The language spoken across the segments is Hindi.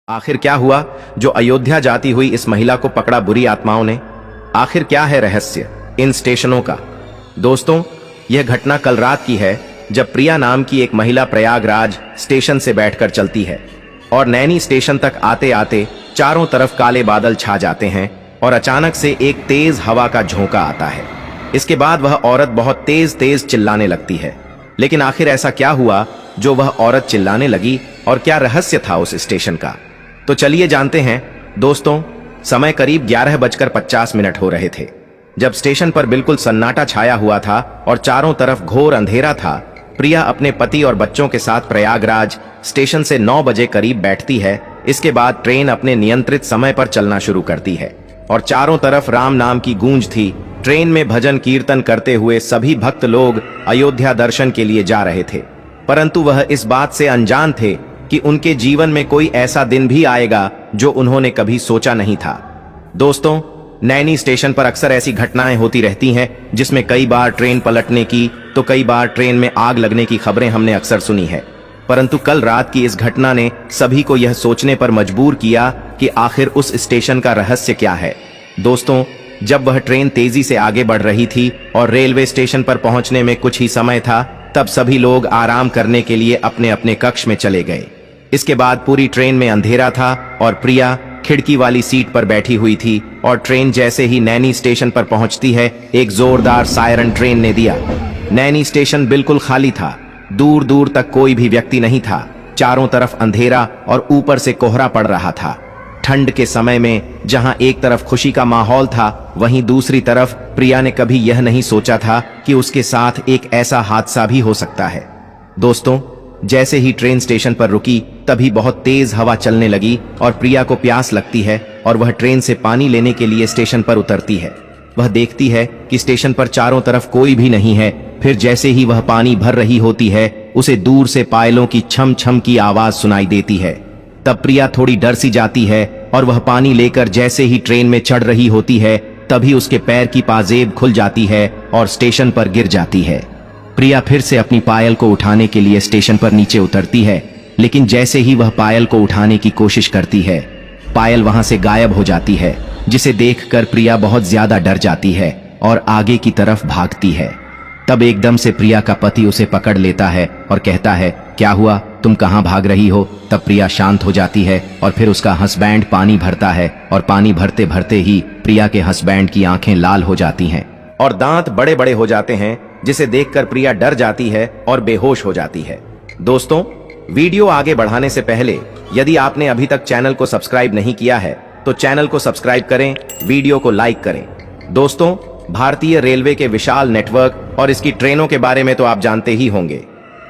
आखिर क्या हुआ जो अयोध्या जाती हुई इस महिला को पकड़ा बुरी आत्माओं ने? आखिर क्या है रहस्य इन स्टेशनों का? दोस्तों, यह घटना कल रात की है जब प्रिया नाम की एक महिला प्रयागराज स्टेशन से बैठकर चलती है और नैनी स्टेशन तक आते आते चारों तरफ काले बादल छा जाते हैं और अचानक से एक तेज हवा का झोंका आता है। इसके बाद वह औरत बहुत तेज तेज चिल्लाने लगती है। लेकिन आखिर ऐसा क्या हुआ जो वह औरत चिल्लाने लगी और क्या रहस्य था उस स्टेशन का? तो चलिए जानते हैं। दोस्तों, समय करीब 11:50 हो रहे थे जब स्टेशन पर बिल्कुल सन्नाटा छाया हुआ था और चारों तरफ घोर अंधेरा था। प्रिया अपने पति और बच्चों के साथ प्रयागराज स्टेशन से 9 बजे करीब बैठती है। इसके बाद ट्रेन अपने नियंत्रित समय पर चलना शुरू करती है और चारों तरफ राम नाम की गूंज थी। ट्रेन में भजन कीर्तन करते हुए सभी भक्त लोग अयोध्या दर्शन के लिए जा रहे थे, परंतु वह इस बात से अनजान थे कि उनके जीवन में कोई ऐसा दिन भी आएगा जो उन्होंने कभी सोचा नहीं था। दोस्तों, नैनी स्टेशन पर अक्सर ऐसी घटनाएं होती रहती हैं जिसमें कई बार ट्रेन पलटने की तो कई बार ट्रेन में आग लगने की खबरें हमने अक्सर सुनी है, परंतु कल रात की इस घटना ने सभी को यह सोचने पर मजबूर किया कि आखिर उस स्टेशन का रहस्य क्या है। दोस्तों, जब वह ट्रेन तेजी से आगे बढ़ रही थी और रेलवे स्टेशन पर पहुंचने में कुछ ही समय था, तब सभी लोग आराम करने के लिए अपने अपने कक्ष में चले गए। इसके बाद पूरी ट्रेन में अंधेरा था और प्रिया खिड़की वाली सीट पर बैठी हुई थी और ट्रेन जैसे ही नैनी स्टेशन पर पहुंचती है, एक जोरदार सायरन ट्रेन ने दिया। नैनी स्टेशन बिल्कुल खाली था, दूर दूर तक कोई भी व्यक्ति नहीं था। चारों तरफ अंधेरा और ऊपर से कोहरा पड़ रहा था। ठंड के समय में जहां एक तरफ खुशी का माहौल था, वहीं दूसरी तरफ प्रिया ने कभी यह नहीं सोचा था कि उसके साथ एक ऐसा हादसा भी हो सकता है। दोस्तों, जैसे ही ट्रेन स्टेशन पर रुकी तभी बहुत तेज हवा चलने लगी और प्रिया को प्यास लगती है और वह ट्रेन से पानी लेने के लिए स्टेशन पर उतरती है। वह देखती है कि स्टेशन पर चारों तरफ कोई भी नहीं है। फिर जैसे ही वह पानी भर रही होती है, उसे दूर से पायलों की छम छम की आवाज सुनाई देती है। तब प्रिया थोड़ी डर सी जाती है और वह पानी लेकर जैसे ही ट्रेन में चढ़ रही होती है, तभी उसके पैर की पाजेब खुल जाती है और स्टेशन पर गिर जाती है। प्रिया फिर से अपनी पायल को उठाने के लिए स्टेशन पर नीचे उतरती है, लेकिन जैसे ही वह पायल को उठाने की कोशिश करती है, पायल वहां से गायब हो जाती है, जिसे देखकर प्रिया बहुत ज्यादा डर जाती है और आगे की तरफ भागती है। तब एकदम से प्रिया का पति उसे पकड़ लेता है और कहता है, क्या हुआ, तुम कहां भाग रही हो? तब प्रिया शांत हो जाती है और फिर उसका हस्बैंड पानी भरता है और पानी भरते भरते ही प्रिया के हस्बैंड की आंखें लाल हो जाती हैं और दांत बड़े बड़े हो जाते हैं, जिसे देखकर प्रिया डर जाती है और बेहोश हो जाती है। दोस्तों, वीडियो आगे बढ़ाने से पहले यदि आपने अभी तक चैनल को सब्सक्राइब नहीं किया है तो चैनल को सब्सक्राइब करें, वीडियो को लाइक करें। दोस्तों, भारतीय रेलवे के विशाल नेटवर्क और इसकी ट्रेनों के बारे में तो आप जानते ही होंगे,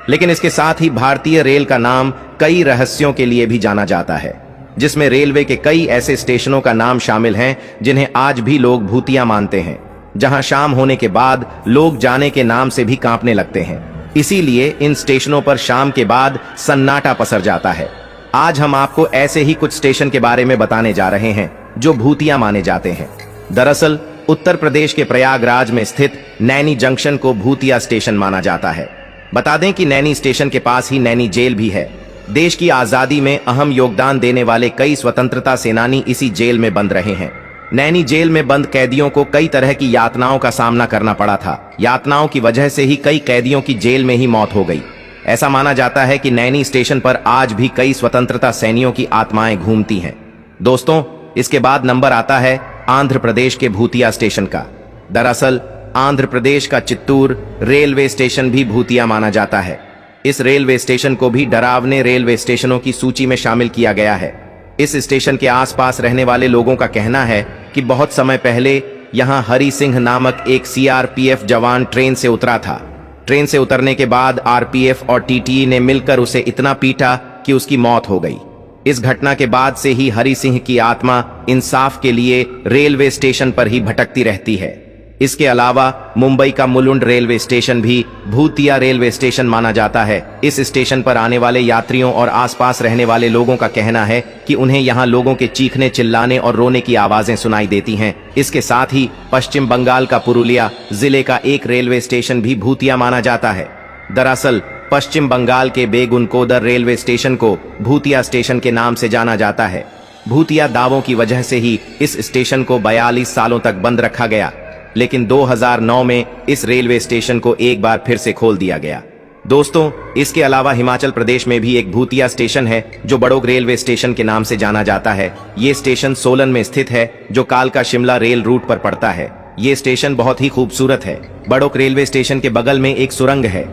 लेकिन इसके साथ ही भारतीय रेल का नाम कई रहस्यों के लिए भी जाना जाता है, जिसमें रेलवे के कई ऐसे स्टेशनों का नाम शामिल हैं जिन्हें आज भी लोग भूतिया मानते हैं, जहां शाम होने के बाद लोग जाने के नाम से भी कांपने लगते हैं। इसीलिए इन स्टेशनों पर शाम के बाद सन्नाटा पसर जाता है। आज हम आपको ऐसे ही कुछ स्टेशन के बारे में बताने जा रहे हैं जो भूतिया माने जाते हैं। दरअसल उत्तर प्रदेश के प्रयागराज में स्थित नैनी जंक्शन को भूतिया स्टेशन माना जाता है। बता दें कि नैनी स्टेशन के पास ही नैनी जेल भी है। देश की आजादी में अहम योगदान देने वाले कई स्वतंत्रता सेनानी इसी जेल में बंद रहे हैं। नैनी जेल में बंद कैदियों को कई तरह की यातनाओं का सामना करना पड़ा था। यातनाओं की वजह से ही कई कैदियों की जेल में ही मौत हो गई। ऐसा माना जाता है कि नैनी स्टेशन पर आज भी कई स्वतंत्रता सैनिकों की आत्माएं घूमती हैं। दोस्तों, इसके बाद नंबर आता है आंध्र प्रदेश के भूतिया स्टेशन का। दरअसल आंध्र प्रदेश का चित्तूर रेलवे स्टेशन भी भूतिया माना जाता है। इस रेलवे स्टेशन को भी डरावने रेलवे स्टेशनों की सूची में शामिल किया गया है। इस स्टेशन के आसपास रहने वाले लोगों का कहना है कि बहुत समय पहले यहां हरि सिंह नामक एक सीआरपीएफ जवान ट्रेन से उतरा था। ट्रेन से उतरने के बाद आरपीएफ और टीटीई ने मिलकर उसे इतना पीटा कि उसकी मौत हो गई। इस घटना के बाद से ही हरि सिंह की आत्मा इंसाफ के लिए रेलवे स्टेशन पर ही भटकती रहती है। इसके अलावा मुंबई का मुलुंड रेलवे स्टेशन भी भूतिया रेलवे स्टेशन माना जाता है। इस स्टेशन पर आने वाले यात्रियों और आसपास रहने वाले लोगों का कहना है कि उन्हें यहां लोगों के चीखने, चिल्लाने और रोने की आवाजें सुनाई देती हैं। इसके साथ ही पश्चिम बंगाल का पुरुलिया जिले का एक रेलवे स्टेशन भी भूतिया माना जाता है। दरअसल पश्चिम बंगाल के बेगुनकोदर रेलवे स्टेशन को भूतिया स्टेशन के नाम से जाना जाता है। भूतिया दावों की वजह से ही इस स्टेशन को 42 सालों तक बंद रखा गया, लेकिन 2009 में इस रेलवे स्टेशन को एक बार फिर से खोल दिया गया। दोस्तों, इसके अलावा हिमाचल प्रदेश में भी एक भूतिया स्टेशन है जो बड़ोग रेलवे स्टेशन के नाम से जाना जाता है। ये स्टेशन सोलन में स्थित है जो कालका शिमला रेल रूट पर पड़ता है। ये स्टेशन बहुत ही खूबसूरत है। बड़ोग रेलवे स्टेशन के बगल में एक सुरंग है।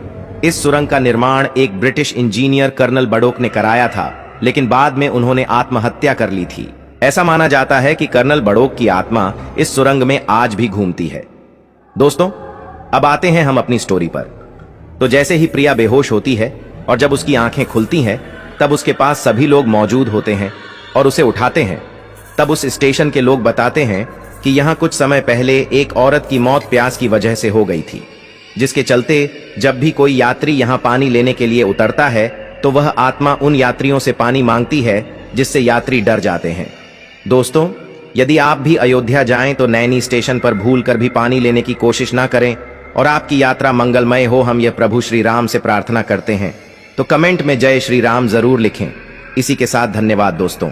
इस सुरंग का निर्माण एक ब्रिटिश इंजीनियर कर्नल बड़ोक ने कराया था, लेकिन बाद में उन्होंने आत्महत्या कर ली थी। ऐसा माना जाता है कि कर्नल बड़ोक की आत्मा इस सुरंग में आज भी घूमती है। दोस्तों, अब आते हैं हम अपनी स्टोरी पर। तो जैसे ही प्रिया बेहोश होती है और जब उसकी आंखें खुलती हैं, तब उसके पास सभी लोग मौजूद होते हैं और उसे उठाते हैं। तब उस स्टेशन के लोग बताते हैं कि यहाँ कुछ समय पहले एक औरत की मौत प्यास की वजह से हो गई थी, जिसके चलते जब भी कोई यात्री यहाँ पानी लेने के लिए उतरता है तो वह आत्मा उन यात्रियों से पानी मांगती है, जिससे यात्री डर जाते हैं। दोस्तों, यदि आप भी अयोध्या जाएं तो नैनी स्टेशन पर भूलकर भी पानी लेने की कोशिश ना करें और आपकी यात्रा मंगलमय हो, हम यह प्रभु श्री राम से प्रार्थना करते हैं। तो कमेंट में जय श्री राम जरूर लिखें। इसी के साथ धन्यवाद दोस्तों।